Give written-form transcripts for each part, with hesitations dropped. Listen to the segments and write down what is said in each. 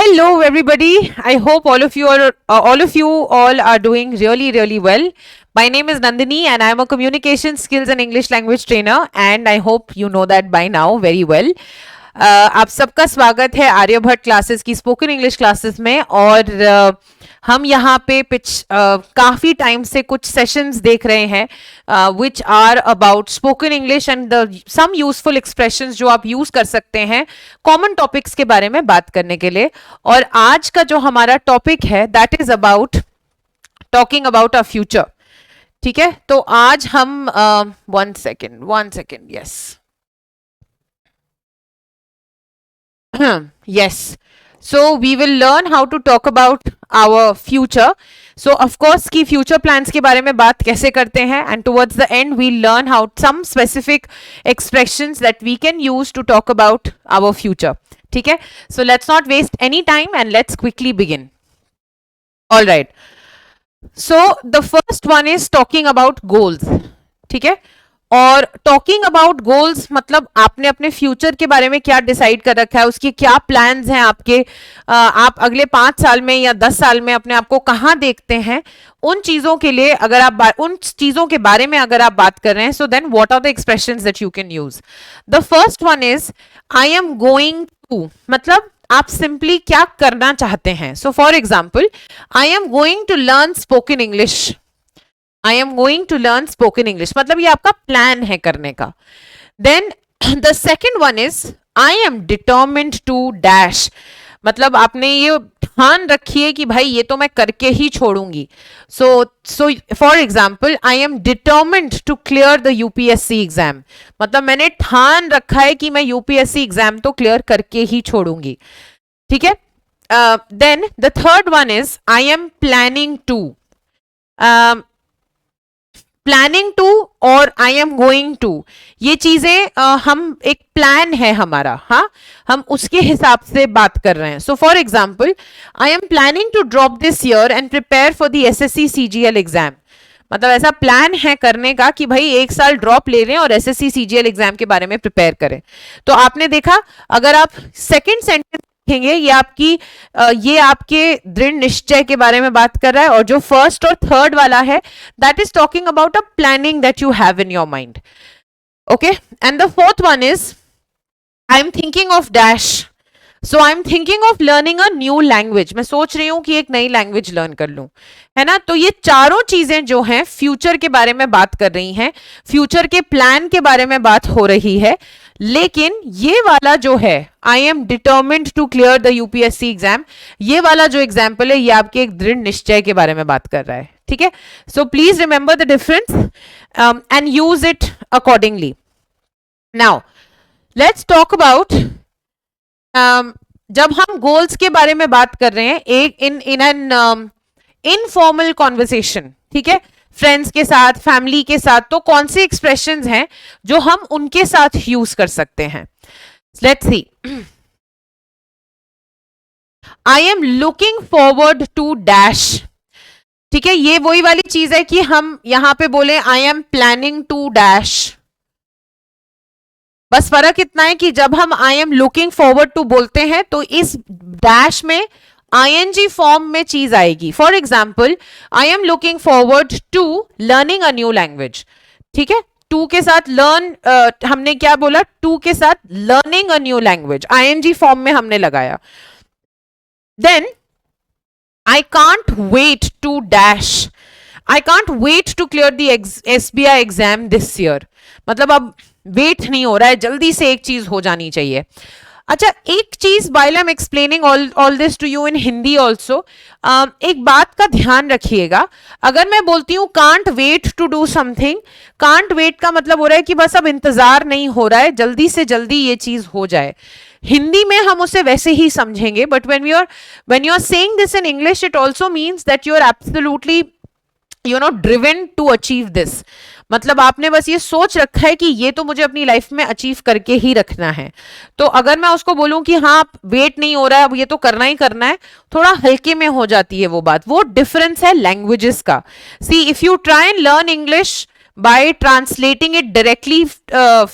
Hello, everybody. I hope all are doing really well. My name is Nandini, and I am a communication skills and English language trainer. And I hope you know that by now very well. आप सबका स्वागत है Aryabhata classes की spoken English classes में और हम यहाँ पे काफ़ी टाइम से कुछ सेशंस देख रहे हैं which are about spoken English and some useful expressions जो आप यूज़ कर सकते हैं कॉमन टॉपिक्स के बारे में बात करने के लिए। और आज का जो हमारा टॉपिक है that is about talking about a future. ठीक है, तो आज हम one second yes yes, so we will learn how to talk about our future. So of course कि future plans के बारे में बात कैसे करते हैं and towards the end we'll learn how some specific expressions that we can use to talk about our future. ठीक है, so let's not waste any time and let's quickly begin. All right, so the first one is talking about goals. ठीक है, और talking about goals मतलब आपने अपने future के बारे में क्या डिसाइड कर रखा है, उसके क्या प्लान्स हैं आपके, आप अगले 5 साल में या 10 साल में अपने आप को कहाँ देखते हैं, उन चीजों के लिए अगर आप उन चीजों के बारे में अगर आप बात कर रहे हैं, so then what are the expressions that you can use. The first one is I am going to, मतलब आप सिंपली क्या करना चाहते हैं। So for example I am going to learn spoken English, I am going to learn spoken English, मतलब ये आपका plan है करने का। Then the second one is I am determined to dash, मतलब आपने ये ठान रखी है कि भाई ये तो मैं करके ही छोड़ूंगी। So for example I am determined to clear the UPSC exam, मतलब मैंने ठान रखा है कि मैं यूपीएससी एग्जाम तो क्लियर करके ही छोड़ूंगी। ठीक है, then the third one is I am planning to, planning to और आई एम गोइंग टू, ये चीजें हम एक प्लान है हमारा, हाँ हम उसके हिसाब से बात कर रहे हैं। So for example I am planning to drop this year and prepare for the SSC CGL exam, मतलब ऐसा प्लान है करने का कि भाई 1 साल ड्रॉप ले रहे हैं और एसएससी सीजीएल एग्जाम के बारे में प्रिपेयर करें। तो आपने देखा अगर आप सेकेंड सेंटेंस देखेंगे ये आपके दृढ़ निश्चय के बारे में बात कर रहा है, और जो फर्स्ट और थर्ड वाला है that is talking about a planning that you have in your mind. Okay, and the fourth one is I am thinking of dash, so I am thinking of learning a new language, मैं सोच रही हूं कि एक नई language learn कर लूं, है ना। तो ये चारों चीजें जो हैं फ्यूचर के बारे में बात कर रही हैं, फ्यूचर के प्लान के बारे में बात हो रही है। लेकिन ये वाला जो है I am determined to clear the UPSC exam, ये वाला जो एग्जाम्पल है ये आपके एक दृढ़ निश्चय के बारे में बात कर रहा है। ठीक है, so please remember the difference and use it accordingly. Now let's talk about जब हम गोल्स के बारे में बात कर रहे हैं एक इन एन इनफॉर्मल कॉन्वर्सेशन, ठीक है, फ्रेंड्स के साथ, फैमिली के साथ, तो कौन से एक्सप्रेशंस हैं जो हम उनके साथ यूज कर सकते हैं। Let's see, I am looking forward to dash, ठीक है, ये वही वाली चीज है कि हम यहां पे बोले I am planning to dash, बस फर्क इतना है कि जब हम I am looking forward to बोलते हैं तो इस डैश में आईएनजी फॉर्म में चीज आएगी। For example I am looking forward to learning a new language, ठीक है, टू के साथ लर्न, हमने क्या बोला, टू के साथ learning a new language ING form में हमने लगाया। Then I can't wait to dash, I can't wait to clear the SBI exam this year, मतलब अब वेट नहीं हो रहा है, जल्दी से एक चीज हो जानी चाहिए। अच्छा, एक चीज while I'm explaining all this to you in Hindi also, एक बात का ध्यान रखिएगा, अगर मैं बोलती हूँ can't wait to do something, can't wait का मतलब हो रहा है कि बस अब इंतजार नहीं हो रहा है, जल्दी से जल्दी ये चीज हो जाए। हिंदी में हम उसे वैसे ही समझेंगे, but when you are saying this in English, it also means that you are absolutely driven to achieve this, मतलब आपने बस ये सोच रखा है कि ये तो मुझे अपनी लाइफ में अचीव करके ही रखना है। तो अगर मैं उसको बोलूं कि हाँ वेट नहीं हो रहा है, अब ये तो करना ही करना है, थोड़ा हल्के में हो जाती है वो बात। वो डिफरेंस है लैंग्वेजेस का। See, if you try and learn English by translating it directly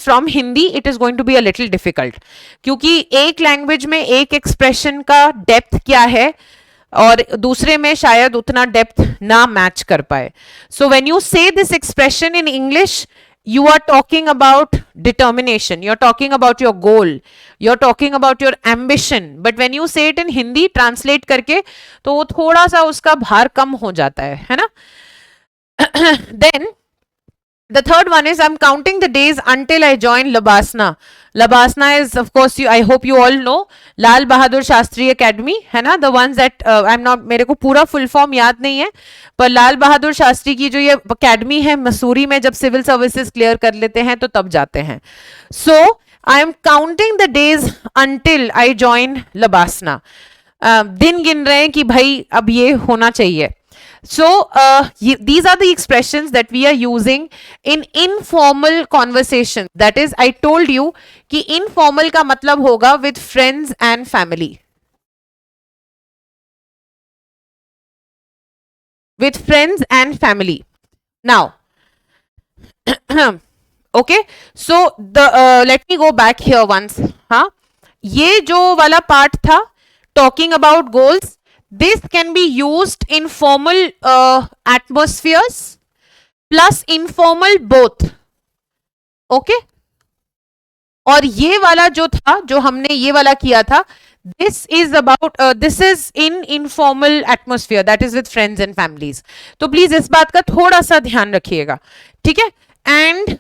from Hindi, it is going to be a little difficult. क्योंकि एक लैंग्वेज में एक एक्सप्रेशन का डेप्थ क्या है और दूसरे में शायद उतना डेप्थ ना मैच कर पाए. सो व्हेन यू से this expression in English, you are talking about determination, you're talking about your goal, you're talking about your ambition, but when you say it in Hindi translate करके तो वो थोड़ा सा उसका भार कम हो जाता है ना. Then the third one is I'm counting the days until I join Labasna. Labasna is, of course, I hope you all know, Lal Bahadur Shastri Academy, है ना. The ones that I'm not, मेरे को पूरा full form याद नहीं है, पर लाल बहादुर शास्त्री की जो ये academy है मसूरी में, जब civil services clear कर लेते हैं तो तब जाते हैं. So I am counting the days until I join Labasna. दिन गिन रहे हैं कि भाई अब ये होना चाहिए. So these are the expressions that we are using in informal conversation. That is, I told you कि informal का मतलब होगा with friends and family. With friends and family. Now, okay. So the let me go back here once. हाँ, ये जो वाला part था talking about goals. This can be used in formal atmospheres plus informal both. Okay? और ये वाला जो था, जो हमने ये वाला किया था, this is about this is in informal atmosphere, that is with friends and families. तो प्लीज इस बात का थोड़ा सा ध्यान रखिएगा, ठीक है. And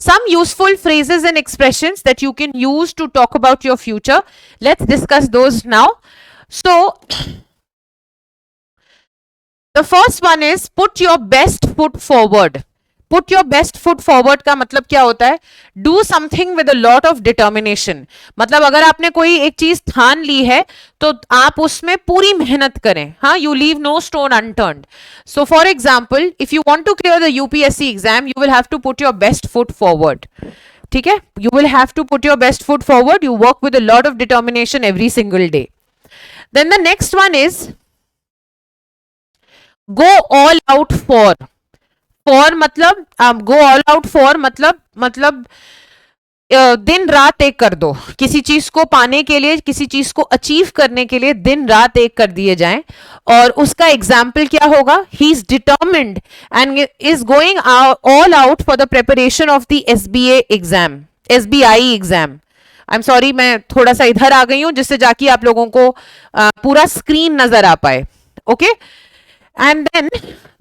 some useful phrases and expressions that you can use to talk about your future. Let's discuss those now. So the first one is put your best foot forward. Put your best foot forward का मतलब क्या होता है? Do something with a lot of determination. मतलब अगर आपने कोई एक चीज ठान ली है तो आप उसमें पूरी मेहनत करें. हाँ, you leave no stone unturned. So for example, if you want to clear the UPSC exam, you will have to put your best foot forward. ठीक है? You will have to put your best foot forward. You work with a lot of determination every single day. Then the next one is go all out for. For मतलब go all out for मतलब दिन रात एक कर दो. किसी चीज को पाने के लिए, किसी चीज को अचीव करने के लिए दिन रात एक कर दिए जाएं. और उसका एग्जाम्पल क्या होगा? He is determined and is going all out for the preparation of the SBA exam, SBI exam. I am sorry, मैं थोड़ा सा इधर आ गई हूं जिससे जाके आप लोगों को पूरा स्क्रीन नजर आ पाए. Okay, and then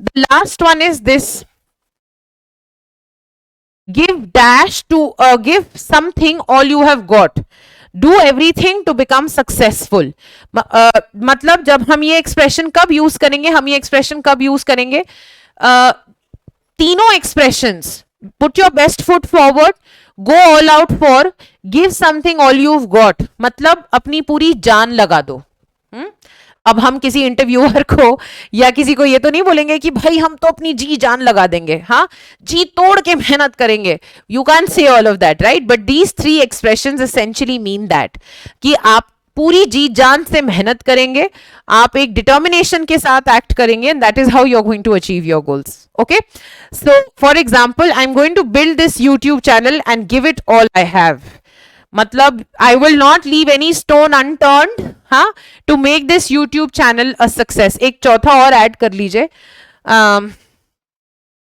the last one is this. Give dash to give something all you have got. Do everything to become successful. मतलब जब हम ये एक्सप्रेशन कब यूज करेंगे, हम ये एक्सप्रेशन कब यूज करेंगे? तीनों expressions, put your best foot forward, go all out for, give something all you've got. मतलब अपनी पूरी जान लगा दो. अब हम किसी इंटरव्यूअर को या किसी को ये तो नहीं बोलेंगे कि भाई हम तो अपनी जी जान लगा देंगे, हाँ, जी तोड़ के मेहनत करेंगे. You can say all of that, right? But these three expressions essentially mean that कि आप पूरी जी जान से मेहनत करेंगे, आप एक डिटर्मिनेशन के साथ एक्ट करेंगे, and that is how you are going to achieve your goals. Okay, so for example, I am going to build this YouTube channel and give it all I have. मतलब I will not leave any stone unturned, हाँ, to make this YouTube channel a success. एक चौथा और add कर लीजिए,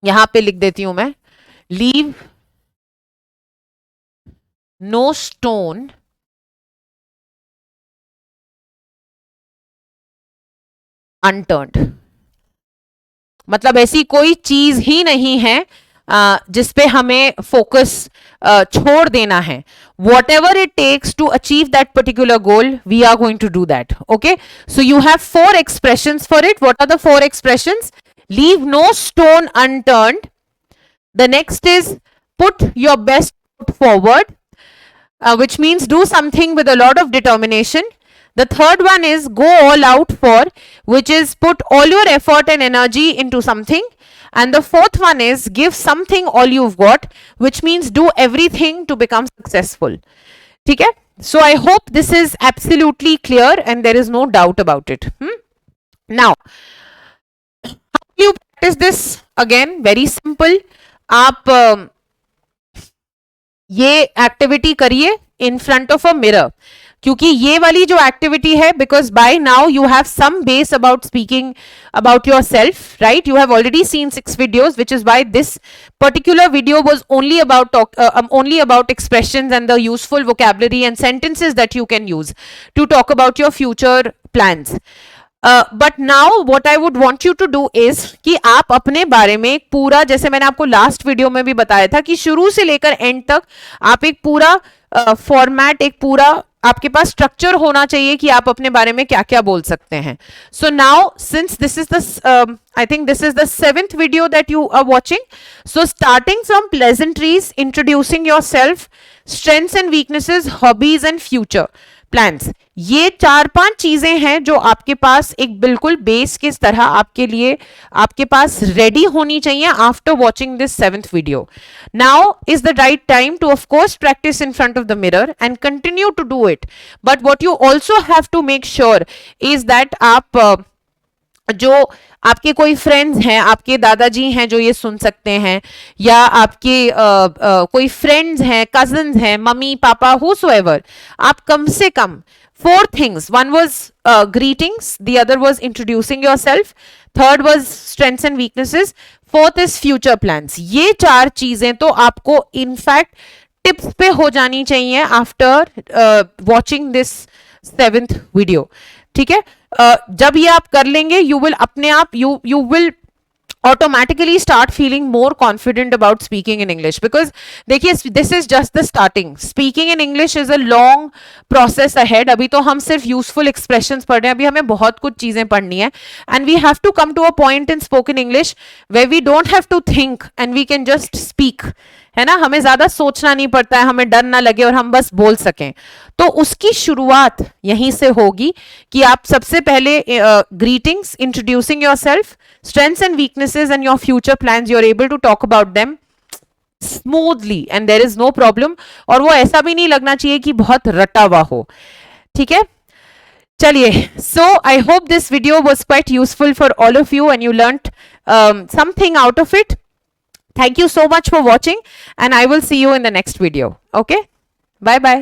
यहां पे लिख देती हूं मैं, leave no stone unturned. मतलब ऐसी कोई चीज ही नहीं है जिसपे हमें फोकस छोड़ देना है. Whatever it takes to achieve that particular goal, we are going to do that. Okay, so you have 4 expressions for it. What are the 4 expressions? Leave no stone unturned. The next is put your best foot forward, which means do something with a lot of determination. The third one is go all out for, which is put all your effort and energy into something. And the fourth one is give something all you've got, which means do everything to become successful. ठीक है? So I hope this is absolutely clear and there is no doubt about it. Now, how do you practice this again very simple, आप ये activity करिए in front of a mirror, क्योंकि ये वाली जो activity है, because by now you have some base about speaking about yourself, right? You have already seen 6 videos, which is why this particular video was only about expressions and the useful vocabulary and sentences that you can use to talk about your future plans. But now what I would want you to do is कि आप अपने बारे में एक पूरा, जैसे मैंने आपको लास्ट वीडियो में भी बताया था कि शुरू से लेकर एंड तक आप एक पूरा फॉर्मेट, एक पूरा आपके पास स्ट्रक्चर होना चाहिए कि आप अपने बारे में क्या क्या बोल सकते हैं. So now since this is the I think this is the 7th video that you are watching. So starting from pleasantries, introducing yourself, strengths and weaknesses, hobbies and future plans. ये 4-5 चीजें हैं जो आपके पास एक बिल्कुल बेस किस तरह आपके लिए आपके पास रेडी होनी चाहिए after watching this 7th video. Now is the right time to of course practice in front of the mirror and continue to do it. But what you also have to make sure is that आप जो आपके कोई friends हैं, आपके दादाजी हैं जो ये सुन सकते हैं, या आपके कोई फ्रेंड्स हैं, कजन्स हैं, मम्मी पापा, whosoever, आप कम से कम 4 things. One was greetings, the other was introducing yourself, third was strengths and weaknesses, fourth is future plans. ये 4 चीजें तो आपको इनफैक्ट टिप्स पे हो जानी चाहिए after watching this 7th video. ठीक है? जब ये आप कर लेंगे, यू विल अपने आप you will automatically start feeling more confident about speaking in English, because देखिए this is just the starting. Speaking in English is a long process ahead. अभी तो हम सिर्फ useful expressions पढ़ रहे हैं, अभी हमें बहुत कुछ चीजें पढ़नी है, and we have to come to a point in spoken English where we don't have to think and we can just speak, है ना? हमें ज्यादा सोचना नहीं पड़ता है, हमें डर ना लगे और हम बस बोल सकें. तो उसकी शुरुआत यहीं से होगी कि आप सबसे पहले greetings, introducing yourself, strengths and weaknesses and your future plans, you're able to talk about them smoothly and there is no problem. और वो ऐसा भी नहीं लगना चाहिए कि बहुत रटा हुआ हो. ठीक है? चलिए, so I hope this video was quite useful for all of you and you learnt something out of it. Thank you so much for watching and I will see you in the next video. Okay? Bye bye.